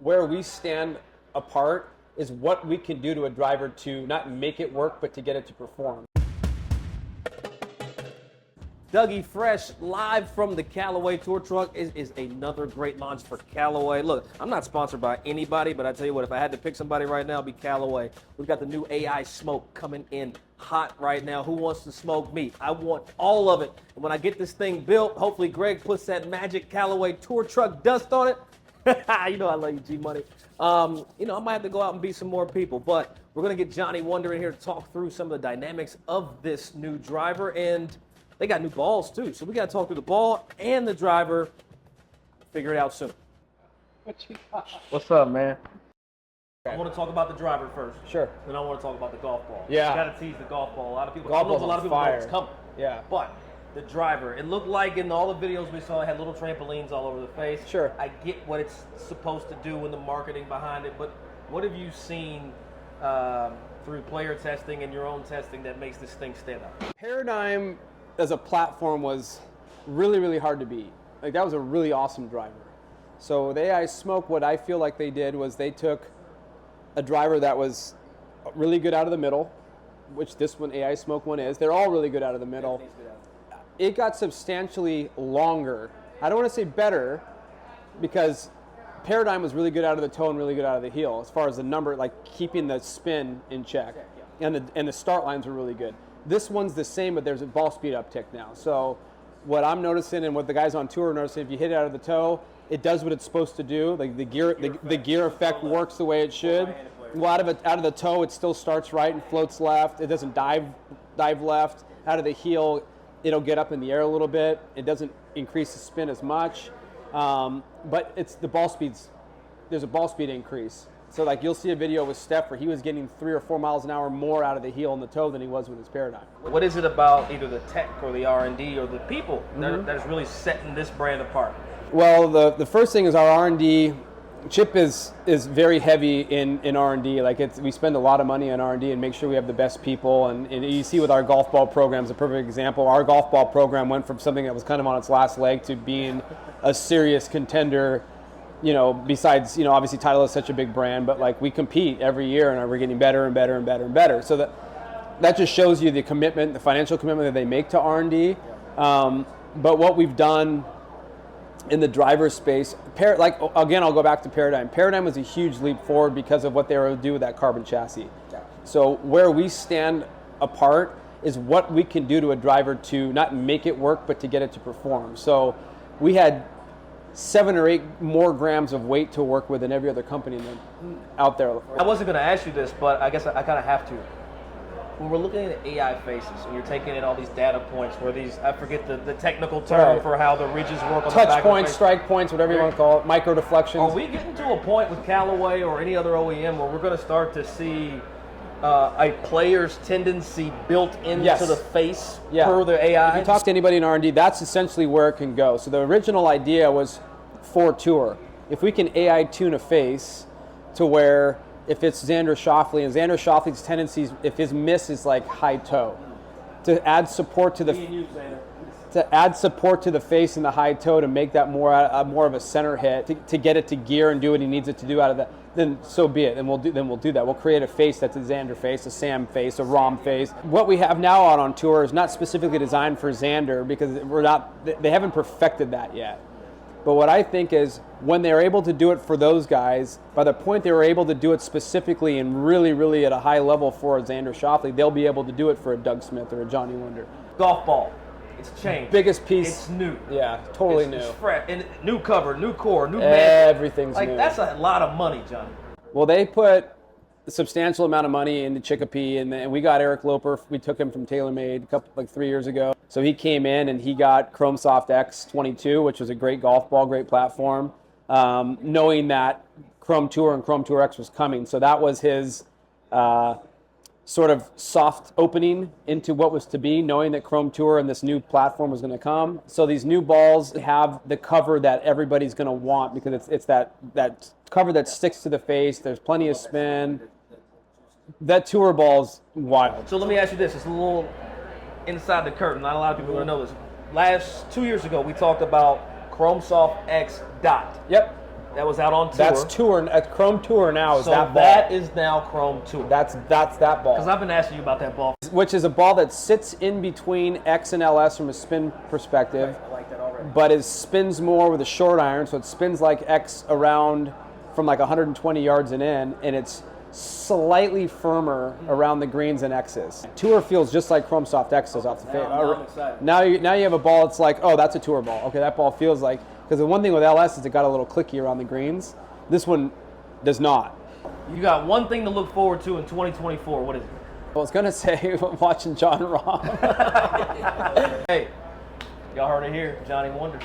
where we stand apart is what we can do to a driver to not make it work, but to get it to perform. Dougie Fresh, live from the Callaway tour truck, is another great launch for Callaway. Look, I'm not sponsored by anybody, but I tell you what, if I had to pick somebody right now, it'd be Callaway. We've got the new AI Smoke coming in hot right now. Who wants to smoke me? I want all of it. And when I get this thing built, hopefully Greg puts that magic Callaway tour truck dust on it. You know I love you, G-Money. You know, I might have to go out and beat some more people, but we're going to get Johnny Wunder in here to talk through some of the dynamics of this new driver, and they got new balls too, so we got to talk through the ball and the driver. Figure it out soon. What's up, man? I want to talk about the driver first. Sure. Then I want to talk about the golf ball. Yeah. You got to tease the golf ball. A lot of people, Golf I don't know if ball's a lot of on people know fire. it's coming. Yeah. But the driver, it looked like in all the videos we saw, it had little trampolines all over the face. Sure. I get what it's supposed to do and the marketing behind it, but what have you seen through player testing and your own testing that makes this thing stand out? PARADYM as a platform was really, really hard to beat. Like, that was a really awesome driver. So the AI Smoke, what I feel like they did was they took a driver that was really good out of the middle, which this one, AI Smoke one is. They're all really good out of the middle. It got substantially longer. I don't want to say better, because PARADYM was really good out of the toe and really good out of the heel as far as the number, like keeping the spin in check. And the start lines were really good. This one's the same, but there's a ball speed uptick now. So what I'm noticing and what the guys on tour are noticing, if you hit it out of the toe, it does what it's supposed to do. Like the gear effect works the way it should. Well, out of the toe, it still starts right and floats left. It doesn't dive left. Out of the heel, it'll get up in the air a little bit. It doesn't increase the spin as much. But it's the ball speeds. There's a ball speed increase. So like you'll see a video with Steph where he was getting 3 or 4 miles an hour more out of the heel and the toe than he was with his PARADYM. What is it about either the tech or the R&D or the people that is really setting this brand apart? Well, the first thing is our R&D. Chip is very heavy in R&D. Like we spend a lot of money on R&D and make sure we have the best people. And you see with our golf ball program is a perfect example. Our golf ball program went from something that was kind of on its last leg to being a serious contender. You know, besides, you know, obviously Titleist is such a big brand, but like we compete every year and we're getting better and better and better and better. So that just shows you the commitment, the financial commitment that they make to R&D. But what we've done in the driver space, like again, I'll go back to PARADYM. PARADYM was a huge leap forward because of what they were able to do with that carbon chassis. So where we stand apart is what we can do to a driver to not make it work, but to get it to perform. So we had 7 or 8 more grams of weight to work with than every other company out there. I wasn't going to ask you this, but I guess I kind of have to. When we're looking at AI faces and you're taking in all these data points where these, I forget the technical term for how the ridges work on the back touch of points, the face. strike points, whatever you want to call it, micro deflections. Are we getting to a point with Callaway or any other OEM where we're going to start to see a player's tendency built into the face per the AI? If you talk to anybody in R&D, that's essentially where it can go. So the original idea was for tour. If we can AI tune a face to where if it's Xander Schauffele, and Xander Schauffele's tendencies, if his miss is like high toe, to add support to the face and the high toe to make that more of a center hit, to get it to gear and do what he needs it to do out of that, then so be it. And we'll do that. We'll create a face that's a Xander face, a Sam face, a Rom face. What we have now out on tour is not specifically designed for Xander because they haven't perfected that yet. But what I think is when they're able to do it for those guys, by the point they were able to do it specifically and really, really at a high level for a Xander Schauffele, they'll be able to do it for a Doug Smith or a Johnny Wunder. Golf ball. It's changed. Biggest piece. It's new. Yeah, totally new. It's fresh. And new cover, new core, new mantle. Everything's new. That's a lot of money, Johnny. Well, they put a substantial amount of money into Chicopee, and we got Eric Loper. We took him from TaylorMade 3 years ago. So he came in and he got Chrome Soft X22, which was a great golf ball, great platform, knowing that Chrome Tour and Chrome Tour X was coming. So that was his sort of soft opening into what was to be, knowing that Chrome Tour and this new platform was going to come. So these new balls have the cover that everybody's going to want because it's that cover that sticks to the face. There's plenty of spin. That tour ball's wild. So let me ask you this. It's a little inside the curtain. Not a lot of people are going to know this. 2 years ago, we talked about Chrome Soft X Dot. Yep. That was out on tour. That's tour. Chrome Tour now is so that ball. that is now Chrome Tour. That's that ball. Because I've been asking you about that ball. Which is a ball that sits in between X and LS from a spin perspective, I like that already. but it spins more with a short iron, so it spins like X around from like 120 yards and in, and it's slightly firmer around the greens than X's. Tour feels just like Chrome Soft X does off the face. I'm excited. Now you have a ball that's like, oh, that's a tour ball. Okay, that ball feels like, because the one thing with LS is it got a little clicky around the greens. This one does not. You got one thing to look forward to in 2024. What is it? I was gonna say watching John Rahm. Hey, y'all heard it here, Johnny Wunder.